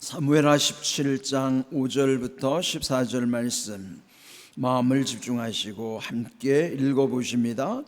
사무엘하 17장 5절부터 14절 말씀 마음을 집중하시고 함께 읽어보십니다.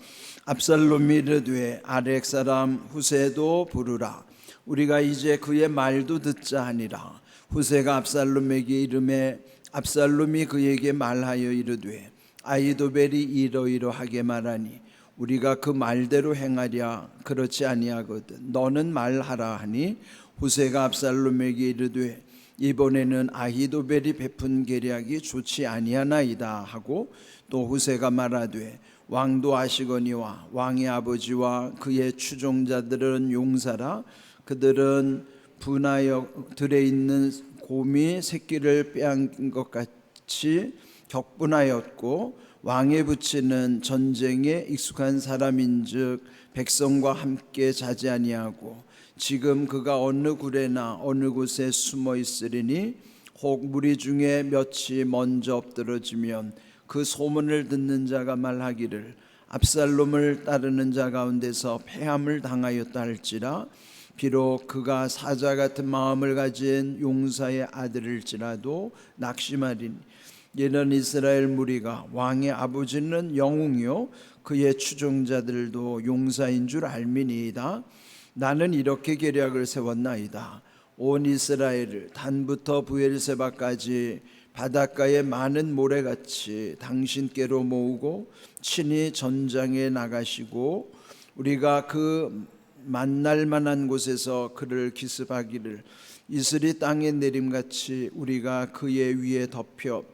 압살롬이 이르되 아렉 사람 후세도 부르라. 우리가 이제 그의 말도 듣자 하니라. 후세가 압살롬에게 이르매 압살롬이 그에게 말하여 이르되 아히도벨이 이러이러하게 말하니 우리가 그 말대로 행하랴. 그렇지 아니하거든. 너는 말하라 하니 후세가 압살롬에게 이르되 이번에는 아히도벨이 베푼 계략이 좋지 아니하나이다 하고, 또 후세가 말하되 왕도 아시거니와 왕의 아버지와 그의 추종자들은 용사라. 그들은 분하여 들에 있는 곰이 새끼를 빼앗긴 것 같이 격분하였고, 왕에 붙이는 전쟁에 익숙한 사람인즉 백성과 함께 자지 아니하고 지금 그가 어느 굴에나 어느 곳에 숨어 있으리니 혹 무리 중에 몇이 먼저 엎드러지면 그 소문을 듣는 자가 말하기를 압살롬을 따르는 자 가운데서 패함을 당하였다 할지라. 비록 그가 사자 같은 마음을 가진 용사의 아들일지라도 낙심하리니 이는 이스라엘 무리가 왕의 아버지는 영웅이요 그의 추종자들도 용사인 줄 알미니이다. 나는 이렇게 계략을 세웠나이다. 온 이스라엘을 단부터 부엘세바까지 바닷가의 많은 모래같이 당신께로 모으고 친히 전장에 나가시고 우리가 그 만날 만한 곳에서 그를 기습하기를 이슬이 땅에 내림같이 우리가 그의 위에 덮여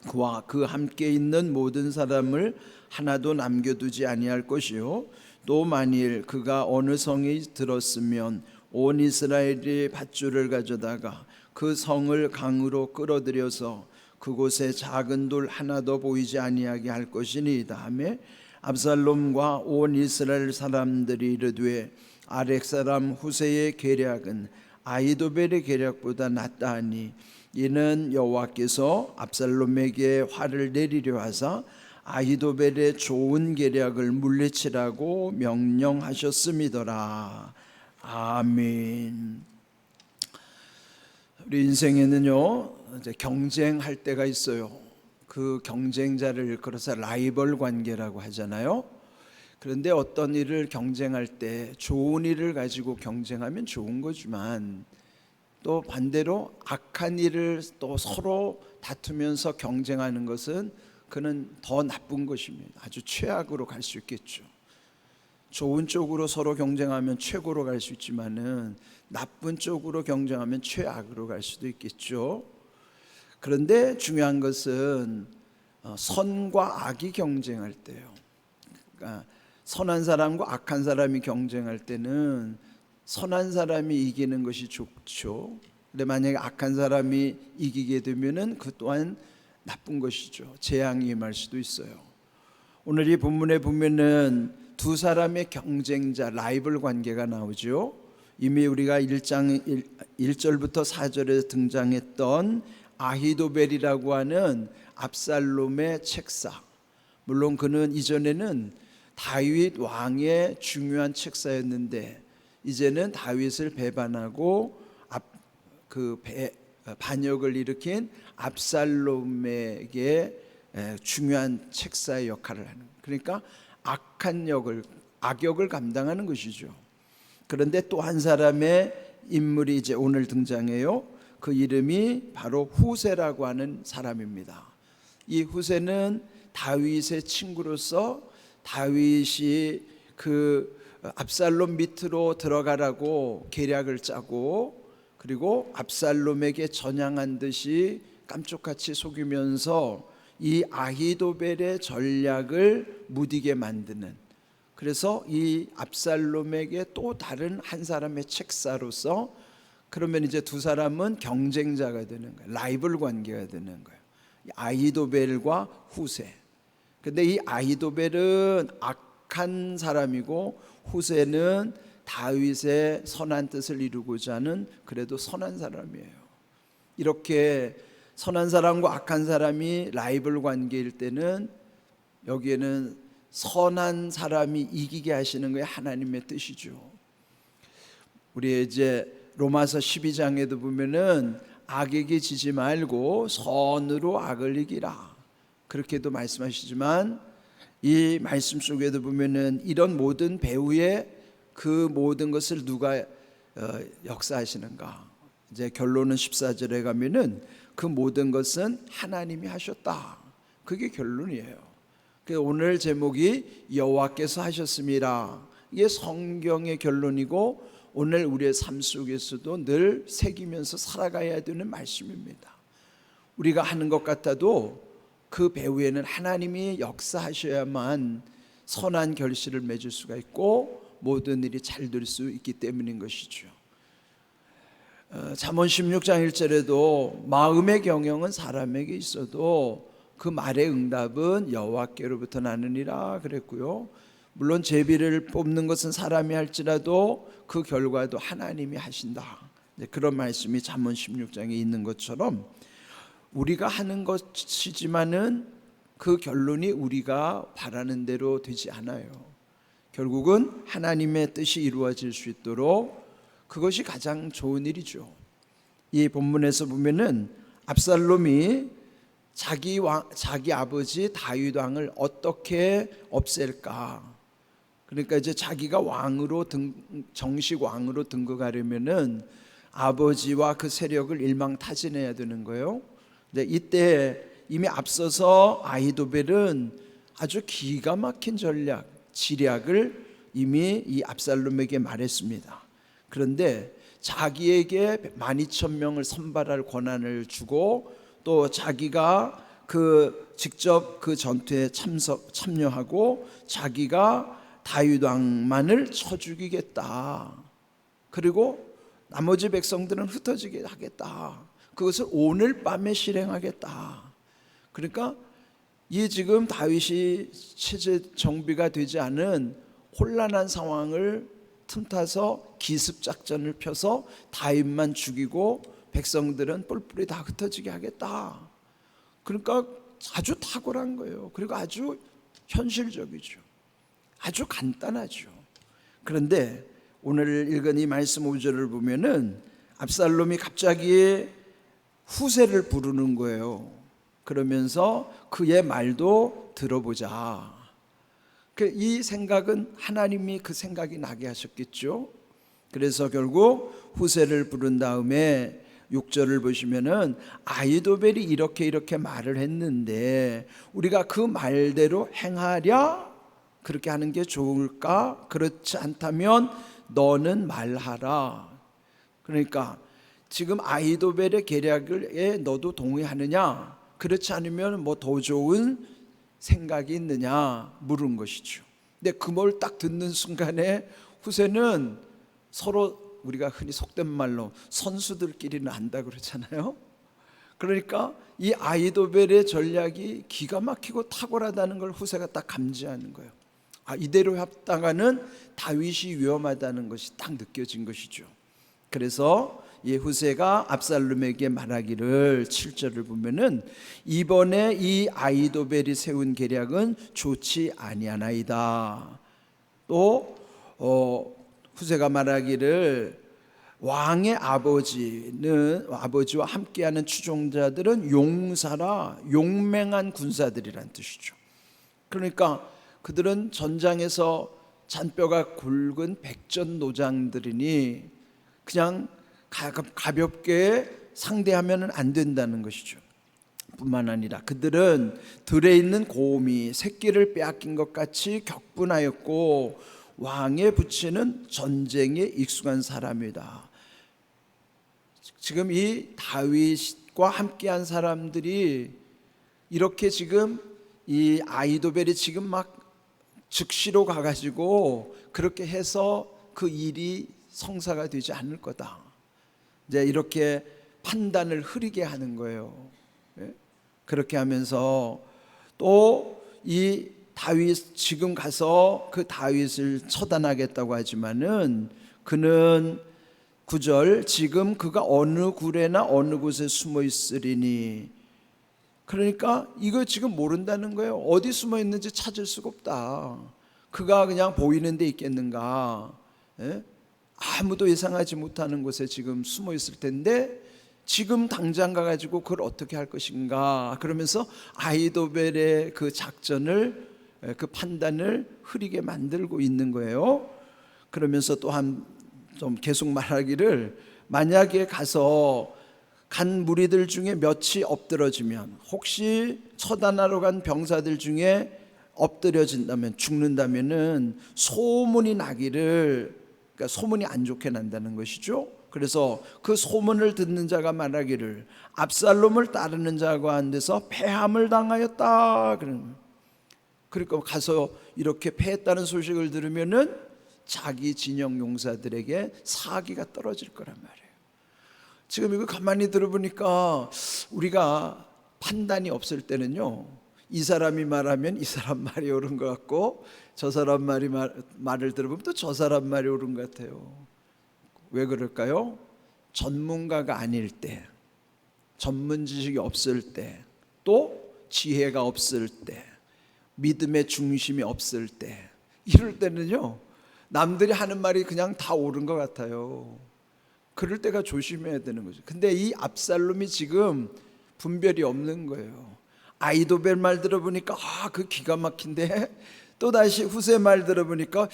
그와 그 함께 있는 모든 사람을 하나도 남겨두지 아니할 것이요, 또 만일 그가 어느 성에 들었으면 온 이스라엘이 밧줄을 가져다가 그 성을 강으로 끌어들여서 그곳에 작은 돌 하나도 보이지 아니하게 할 것이니이다 하며, 압살롬과 온 이스라엘 사람들이 이르되 아렉 사람 후세의 계략은 아히도벨의 계략보다 낫다 하니 이는 여호와께서 압살롬에게 화를 내리려 하사 아히도벨의 좋은 계략을 물리치라고 명령하셨음이더라. 아멘. 우리 인생에는요, 이제 경쟁할 때가 있어요. 그 경쟁자를 일컬어서 라이벌 관계라고 하잖아요. 그런데 어떤 일을 경쟁할 때 좋은 일을 가지고 경쟁하면 좋은 거지만, 또 반대로 악한 일을 또 서로 다투면서 경쟁하는 것은 그는 더 나쁜 것입니다. 아주 최악으로 갈 수 있겠죠. 좋은 쪽으로 서로 경쟁하면 최고로 갈 수 있지만은 나쁜 쪽으로 경쟁하면 최악으로 갈 수도 있겠죠. 그런데 중요한 것은 선과 악이 경쟁할 때요. 그러니까 선한 사람과 악한 사람이 경쟁할 때는 선한 사람이 이기는 것이 좋죠. 근데 만약에 악한 사람이 이기게 되면은 그 또한 나쁜 것이죠. 재앙이 임할 수도 있어요. 오늘 이 본문에 보면은 두 사람의 경쟁자, 라이벌 관계가 나오죠. 이미 우리가 1장 1절부터 4절에 등장했던 아히도벨이라고 하는 압살롬의 책사. 물론 그는 이전에는 다윗 왕의 중요한 책사였는데 이제는 다윗을 배반하고 반역을 일으킨 압살롬에게 중요한 책사의 역할을 하는, 그러니까 악역을 감당하는 것이죠. 그런데 또 한 사람의 인물이 이제 오늘 등장해요. 그 이름이 바로 후세라고 하는 사람입니다. 이 후세는 다윗의 친구로서 다윗이 그 압살롬 밑으로 들어가라고 계략을 짜고, 그리고 압살롬에게 전향한 듯이 깜짝같이 속이면서 이 아히도벨의 전략을 무디게 만드는, 그래서 이 압살롬에게 또 다른 한 사람의 책사로서, 그러면 이제 두 사람은 경쟁자가 되는 거예요. 라이벌 관계가 되는 거예요. 아히도벨과 후세. 근데 이 아히도벨은 악한 사람이고 후세는 다윗의 선한 뜻을 이루고자 하는 그래도 선한 사람이에요. 이렇게 선한 사람과 악한 사람이 라이벌 관계일 때는 여기에는 선한 사람이 이기게 하시는 게 하나님의 뜻이죠. 우리 이제 로마서 12장에도 보면은 악에게 지지 말고 선으로 악을 이기라, 그렇게도 말씀하시지만 이 말씀 속에도 보면은 이런 모든 배후의 그 모든 것을 누가 역사하시는가? 이제 결론은 14절에 가면은 그 모든 것은 하나님이 하셨다, 그게 결론이에요. 오늘 제목이 여호와께서 하셨습니다. 이게 성경의 결론이고 오늘 우리의 삶 속에서도 늘 새기면서 살아가야 되는 말씀입니다. 우리가 하는 것 같아도 그 배후에는 하나님이 역사하셔야만 선한 결실을 맺을 수가 있고 모든 일이 잘 될 수 있기 때문인 것이죠. 잠언 16장 1절에도 마음의 경영은 사람에게 있어도 그 말의 응답은 여호와께로부터 나느니라 그랬고요. 물론 제비를 뽑는 것은 사람이 할지라도 그 결과도 하나님이 하신다, 그런 말씀이 잠언 16장에 있는 것처럼 우리가 하는 것이지만은 그 결론이 우리가 바라는 대로 되지 않아요. 결국은 하나님의 뜻이 이루어질 수 있도록 그것이 가장 좋은 일이죠. 이 본문에서 보면은 압살롬이 자기 아버지 다윗 왕을 어떻게 없앨까? 그러니까 이제 자기가 정식 왕으로 등극하려면은 아버지와 그 세력을 일망타진해야 되는 거예요. 근데 이때 이미 앞서서 아히도벨은 아주 기가 막힌 지략을 이미 이 압살롬에게 말했습니다. 그런데 자기에게 12,000명을 선발할 권한을 주고 또 자기가 직접 그 전투에 참여하고 자기가 다윗 왕만을 쳐 죽이겠다, 그리고 나머지 백성들은 흩어지게 하겠다, 그것을 오늘 밤에 실행하겠다. 그러니까 이 지금 다윗이 체제 정비가 되지 않은 혼란한 상황을 틈타서 기습작전을 펴서 다윗만 죽이고 백성들은 뿔뿔이 다 흩어지게 하겠다. 그러니까 아주 탁월한 거예요. 그리고 아주 현실적이죠. 아주 간단하죠. 그런데 오늘 읽은 이 말씀 5절을 보면은 압살롬이 갑자기 후세를 부르는 거예요. 그러면서 그의 말도 들어보자. 이 생각은 하나님이 그 생각이 나게 하셨겠죠. 그래서 결국 후세를 부른 다음에 6절을 보시면은 아히도벨이 이렇게 말을 했는데 우리가 그 말대로 행하랴? 그렇게 하는 게 좋을까? 그렇지 않다면 너는 말하라. 그러니까 지금 아히도벨의 계략에 너도 동의하느냐? 그렇지 않으면 뭐 더 좋은 생각이 있느냐 물은 것이죠. 근데 그 말 딱 듣는 순간에 후세는 서로 우리가 흔히 속된 말로 선수들끼리는 안다 그러잖아요. 그러니까 이 아히도벨의 전략이 기가 막히고 탁월하다는 걸 후세가 딱 감지하는 거예요. 이대로 합당하는 다윗이 위험하다는 것이 딱 느껴진 것이죠. 그래서 이 후세가 압살롬에게 말하기를 7절을 보면은 이번에 이 아히도벨이 세운 계략은 좋지 아니하나이다. 또 후세가 말하기를 왕의 아버지와 함께하는 추종자들은 용사라, 용맹한 군사들이란 뜻이죠. 그러니까 그들은 전장에서 잔뼈가 굵은 백전노장들이니 그냥 가볍게 상대하면 안 된다는 것이죠. 뿐만 아니라 그들은 들에 있는 곰이 새끼를 빼앗긴 것 같이 격분하였고 왕의 부치는 전쟁에 익숙한 사람이다. 지금 이 다윗과 함께한 사람들이 이렇게 지금 이 아히도벨이 지금 막 즉시로 가가지고 그렇게 해서 그 일이 성사가 되지 않을 거다. 이제 이렇게 판단을 흐리게 하는 거예요. 그렇게 하면서 또 이 다윗 지금 가서 그 다윗을 처단하겠다고 하지만은 그는 9절 지금 그가 어느 굴에나 어느 곳에 숨어 있으리니, 그러니까 이거 지금 모른다는 거예요. 어디 숨어 있는지 찾을 수가 없다. 그가 그냥 보이는 데 있겠는가? 아무도 예상하지 못하는 곳에 지금 숨어 있을 텐데 지금 당장 가가지고 그걸 어떻게 할 것인가 그러면서 아히도벨의 그 작전을, 그 판단을 흐리게 만들고 있는 거예요. 그러면서 또한 좀 계속 말하기를, 만약에 가서 간 무리들 중에 몇이 엎드러지면, 혹시 처단하러 간 병사들 중에 엎드려진다면, 죽는다면은 소문이 나기를, 그러니까 소문이 안 좋게 난다는 것이죠. 그래서 그 소문을 듣는 자가 말하기를 압살롬을 따르는 자가 한 데서 패함을 당하였다. 그러니까 가서 이렇게 패했다는 소식을 들으면은 자기 진영 용사들에게 사기가 떨어질 거란 말이에요. 지금 이거 가만히 들어보니까 우리가 판단이 없을 때는요, 이 사람이 말하면 이 사람 말이 옳은 것 같고, 저 사람 말을 들어보면 또 저 사람 말이 옳은 것 같아요. 왜 그럴까요? 전문가가 아닐 때, 전문 지식이 없을 때, 또 지혜가 없을 때, 믿음의 중심이 없을 때, 이럴 때는요, 남들이 하는 말이 그냥 다 옳은 것 같아요. 그럴 때가 조심해야 되는 거죠. 근데 이 압살롬이 지금 분별이 없는 거예요. 아히도벨 말 들어보니까 그 기가 막힌데, 또 다시 후세 말 들어보니까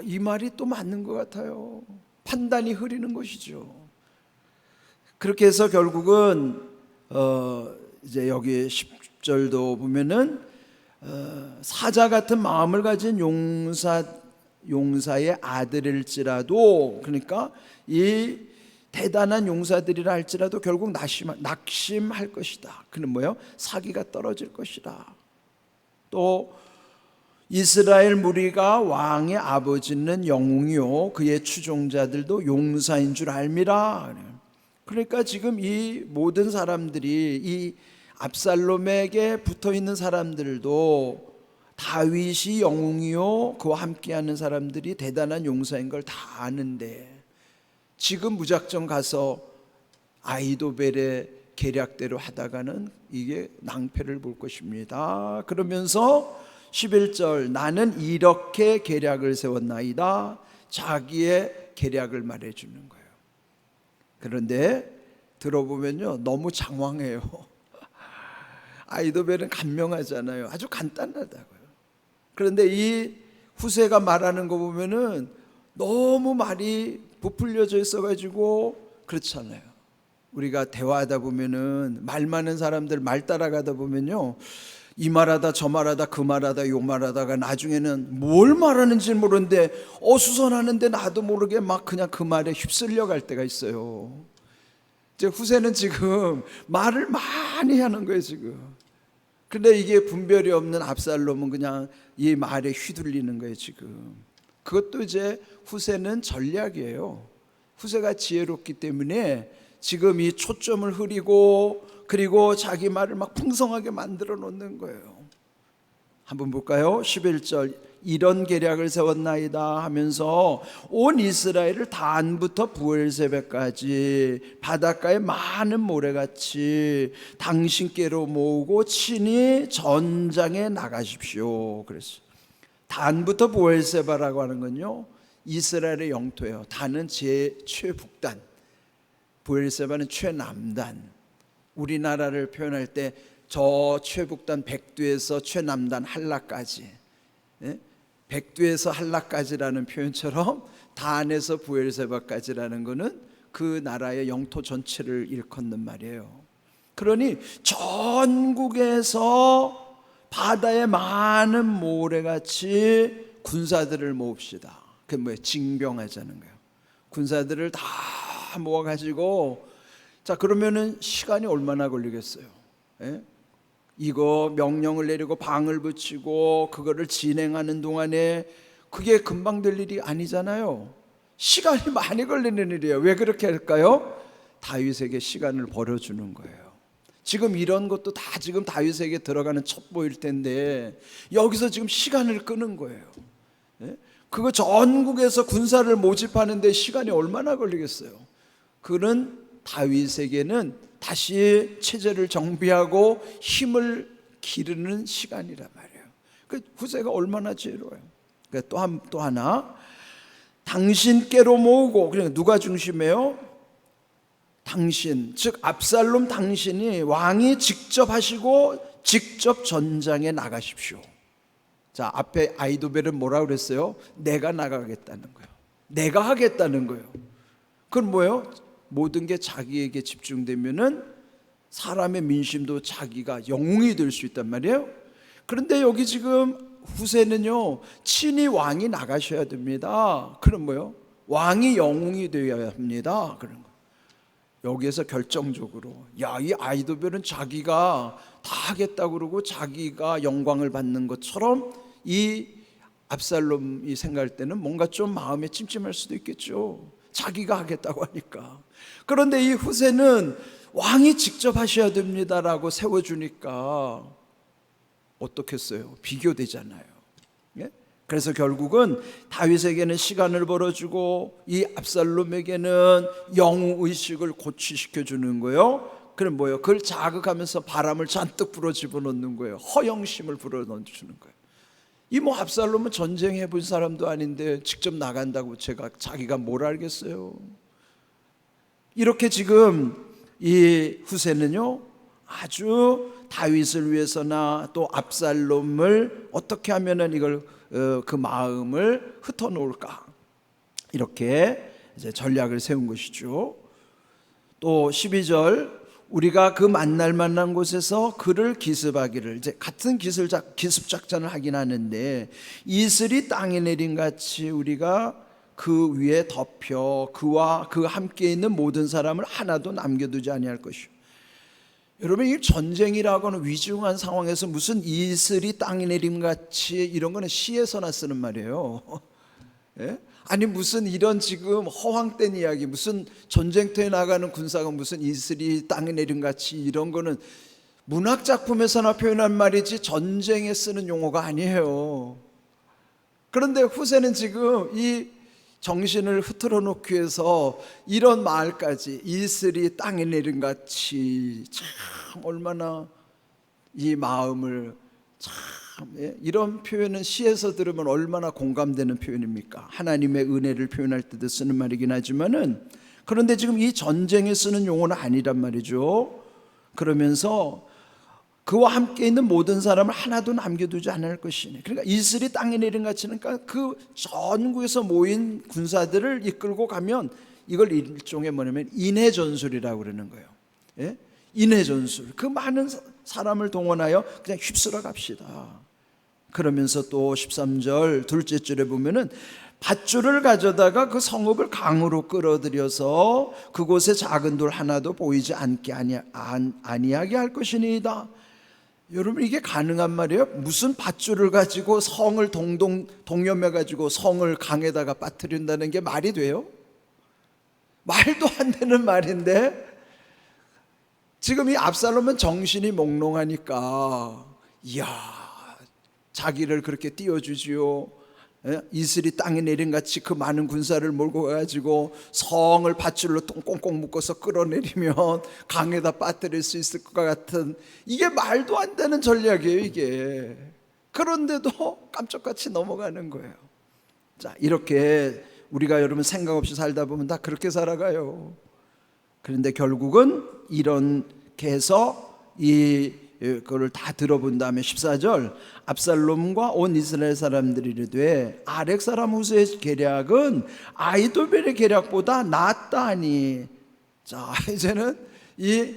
이 말이 또 맞는 것 같아요. 판단이 흐리는 것이죠. 그렇게 해서 결국은 이제 여기 10절도 보면은 사자 같은 마음을 가진 용사의 아들일지라도, 그러니까 이 대단한 용사들이라 할지라도 결국 낙심할 것이다. 그는 뭐예요? 사기가 떨어질 것이다. 또 이스라엘 무리가 왕의 아버지는 영웅이요 그의 추종자들도 용사인 줄 알미라. 그러니까 지금 이 모든 사람들이, 이 압살롬에게 붙어있는 사람들도 다윗이 영웅이요 그와 함께하는 사람들이 대단한 용사인 걸 다 아는데, 지금 무작정 가서 아히도벨의 계략대로 하다가는 이게 낭패를 볼 것입니다. 그러면서 11절, 나는 이렇게 계략을 세웠나이다. 자기의 계략을 말해주는 거예요. 그런데 들어보면요, 너무 장황해요. 아히도벨은 간명하잖아요. 아주 간단하다고요. 그런데 이 후세가 말하는 거 보면은 너무 말이 부풀려져 있어가지고 그렇잖아요. 우리가 대화하다 보면은 말 많은 사람들 말 따라가다 보면요, 이 말하다 저 말하다 그 말하다 요 말하다가 나중에는 뭘 말하는지 모르는데 어수선하는데 나도 모르게 막 그냥 그 말에 휩쓸려 갈 때가 있어요. 이제 후세는 지금 말을 많이 하는 거예요 지금. 근데 이게 분별이 없는 압살롬은 그냥 이 말에 휘둘리는 거예요 지금. 그것도 이제 후세는 전략이에요. 후세가 지혜롭기 때문에 지금 이 초점을 흐리고, 그리고 자기 말을 막 풍성하게 만들어 놓는 거예요. 한번 볼까요? 11절, 이런 계략을 세웠나이다 하면서 온 이스라엘을 단부터 부엘세바까지 바닷가에 많은 모래같이 당신께로 모으고 친히 전장에 나가십시오. 그랬어요. 단부터 부엘세바라고 하는 건요, 이스라엘의 영토예요. 단은 최북단, 부엘세바는 최남단. 우리나라를 표현할 때 저 최북단 백두에서 최남단 한라까지, 백두에서 한라까지라는 표현처럼 단에서 부엘세바까지라는 것은 그 나라의 영토 전체를 일컫는 말이에요. 그러니 전국에서 바다에 많은 모래같이 군사들을 모읍시다. 그게 뭐예요? 징병하자는 거예요. 군사들을 다 모아가지고, 자 그러면은 시간이 얼마나 걸리겠어요? 이거 명령을 내리고 방을 붙이고 그거를 진행하는 동안에 그게 금방 될 일이 아니잖아요. 시간이 많이 걸리는 일이에요. 왜 그렇게 할까요? 다윗에게 시간을 벌어주는 거예요. 지금 이런 것도 다 지금 다윗에게 들어가는 첩보일 텐데 여기서 지금 시간을 끄는 거예요. 그거 전국에서 군사를 모집하는데 시간이 얼마나 걸리겠어요? 그는 다윗에게는 다시 체제를 정비하고 힘을 기르는 시간이란 말이에요. 그 후세가 얼마나 지혜로워요. 또 하나, 당신께로 모으고, 그러니까 누가 중심이에요? 당신, 즉 압살롬 당신이 왕이 직접 하시고 직접 전장에 나가십시오. 자, 앞에 아히도벨은 뭐라고 그랬어요? 내가 나가겠다는 거예요. 내가 하겠다는 거예요. 그건 뭐예요? 모든 게 자기에게 집중되면은 사람의 민심도 자기가 영웅이 될 수 있단 말이에요. 그런데 여기 지금 후세는요, 친히 왕이 나가셔야 됩니다. 그럼 뭐예요? 왕이 영웅이 되어야 합니다. 그런 거. 여기에서 결정적으로, 야, 이 아히도벨은 자기가 다 하겠다고 그러고 자기가 영광을 받는 것처럼 이 압살롬이 생각할 때는 뭔가 좀 마음에 찜찜할 수도 있겠죠. 자기가 하겠다고 하니까. 그런데 이 후세는 왕이 직접 하셔야 됩니다라고 세워주니까 어떻겠어요? 비교되잖아요. 예? 그래서 결국은 다윗에게는 시간을 벌어주고 이 압살롬에게는 영의식을 고취시켜 주는 거예요. 그럼 뭐예요? 그걸 자극하면서 바람을 잔뜩 불어 집어넣는 거예요. 허영심을 불어 넣어주는 거예요. 이 뭐 압살롬은 전쟁해 본 사람도 아닌데 직접 나간다고 자기가 뭘 알겠어요? 이렇게 지금 이 후세는요, 아주 다윗을 위해서나 또 압살롬을 어떻게 하면은 이걸 그 마음을 흩어놓을까, 이렇게 이제 전략을 세운 것이죠. 또 12절, 우리가 그 만난 곳에서 그를 기습하기를, 이제 같은 기습 작전을 하긴 하는데, 이슬이 땅에 내린 같이 우리가 그 위에 덮여 그와 그 함께 있는 모든 사람을 하나도 남겨두지 아니할 것이요. 여러분, 이 전쟁이라고는 위중한 상황에서 무슨 이슬이 땅에 내림 같이, 이런 거는 시에서나 쓰는 말이에요. 예? 아니 무슨 이런 지금 허황된 이야기, 무슨 전쟁터에 나가는 군사가 무슨 이슬이 땅에 내림 같이, 이런 거는 문학 작품에서나 표현한 말이지 전쟁에 쓰는 용어가 아니에요. 그런데 후세는 지금 이 정신을 흐트러 놓기 위해서 이런 말까지, 이슬이 땅에 내린 같이, 참 얼마나 이 마음을 참, 예? 이런 표현은 시에서 들으면 얼마나 공감되는 표현입니까? 하나님의 은혜를 표현할 때도 쓰는 말이긴 하지만은, 그런데 지금 이 전쟁에 쓰는 용어는 아니란 말이죠. 그러면서 그와 함께 있는 모든 사람을 하나도 남겨두지 않을 것이니, 그러니까 이슬이 땅에 내린 같이는, 그러니까 그 전국에서 모인 군사들을 이끌고 가면 이걸 일종의 뭐냐면 인해전술이라고 그러는 거예요. 예? 인해전술, 그 많은 사람을 동원하여 그냥 휩쓸어 갑시다. 그러면서 또 13절 둘째 줄에 보면은 밧줄을 가져다가 그 성읍을 강으로 끌어들여서 그곳에 작은 돌 하나도 보이지 않게 아니하게 할 것이니이다. 여러분, 이게 가능한 말이에요? 무슨 밧줄을 가지고 성을 동여매 가지고 성을 강에다가 빠뜨린다는 게 말이 돼요? 말도 안 되는 말인데, 지금 이 압살롬은 정신이 몽롱하니까, 이야, 자기를 그렇게 띄워주지요. 이슬이 땅에 내린 같이 그 많은 군사를 몰고 가지고 성을 밧줄로 꽁꽁 묶어서 끌어내리면 강에다 빠뜨릴 수 있을 것 같은, 이게 말도 안 되는 전략이에요, 이게. 그런데도 깜짝같이 넘어가는 거예요. 자, 이렇게 우리가 여러분 생각 없이 살다 보면 다 그렇게 살아가요. 그런데 결국은 이렇게 해서 그걸 다 들어본 다음에 14절, 압살롬과 온 이스라엘 사람들이 이르되 아렉 사람 후세의 계략은 아히도벨의 계략보다 낫다니. 자, 이제는 이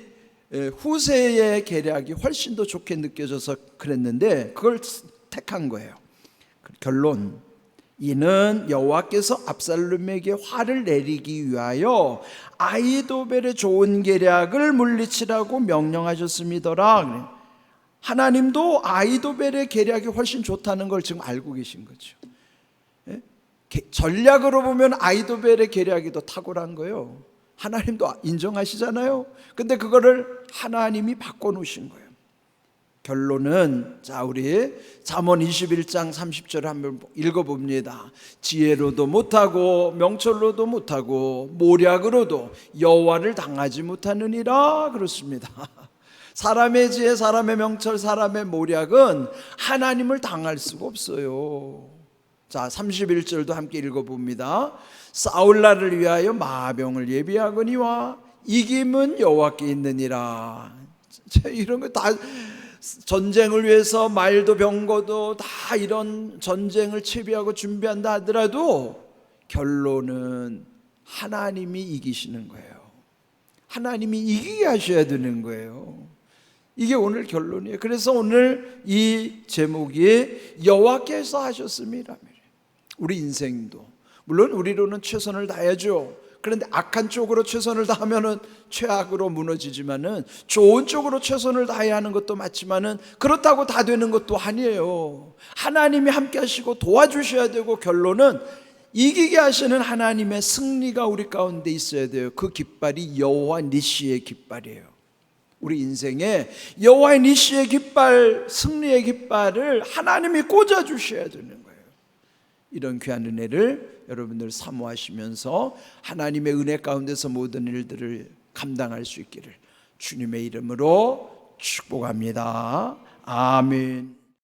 후세의 계략이 훨씬 더 좋게 느껴져서 그랬는데 그걸 택한 거예요. 결론, 이는 여호와께서 압살롬에게 화를 내리기 위하여 아히도벨의 좋은 계략을 물리치라고 명령하셨음이더라. 하나님도 아히도벨의 계략이 훨씬 좋다는 걸 지금 알고 계신 거죠. 예? 전략으로 보면 아히도벨의 계략이 더 탁월한 거예요. 하나님도 인정하시잖아요. 근데 그거를 하나님이 바꿔놓으신 거예요. 결론은, 자, 우리 잠언 21장 30절을 한번 읽어봅니다. 지혜로도 못하고 명철로도 못하고 모략으로도 여호와를 당하지 못하느니라. 그렇습니다. 사람의 지혜, 사람의 명철, 사람의 모략은 하나님을 당할 수가 없어요. 자, 31절도 함께 읽어봅니다. 싸울날을 위하여 마병을 예비하거니와 이김은 여호와께 있느니라. 이런 거 다 전쟁을 위해서 말도 병거도 다 이런 전쟁을 채비하고 준비한다 하더라도 결론은 하나님이 이기시는 거예요. 하나님이 이기게 하셔야 되는 거예요. 이게 오늘 결론이에요. 그래서 오늘 이 제목이 여호와께서 하셨습니다. 우리 인생도 물론 우리로는 최선을 다해야죠. 그런데 악한 쪽으로 최선을 다하면은 최악으로 무너지지만은 좋은 쪽으로 최선을 다해야 하는 것도 맞지만은 그렇다고 다 되는 것도 아니에요. 하나님이 함께 하시고 도와주셔야 되고 결론은 이기게 하시는 하나님의 승리가 우리 가운데 있어야 돼요. 그 깃발이 여호와 니시의 깃발이에요. 우리 인생에 여호와의 니시의 깃발, 승리의 깃발을 하나님이 꽂아 주셔야 되는 거예요. 이런 귀한 은혜를 여러분들 사모하시면서 하나님의 은혜 가운데서 모든 일들을 감당할 수 있기를 주님의 이름으로 축복합니다. 아멘.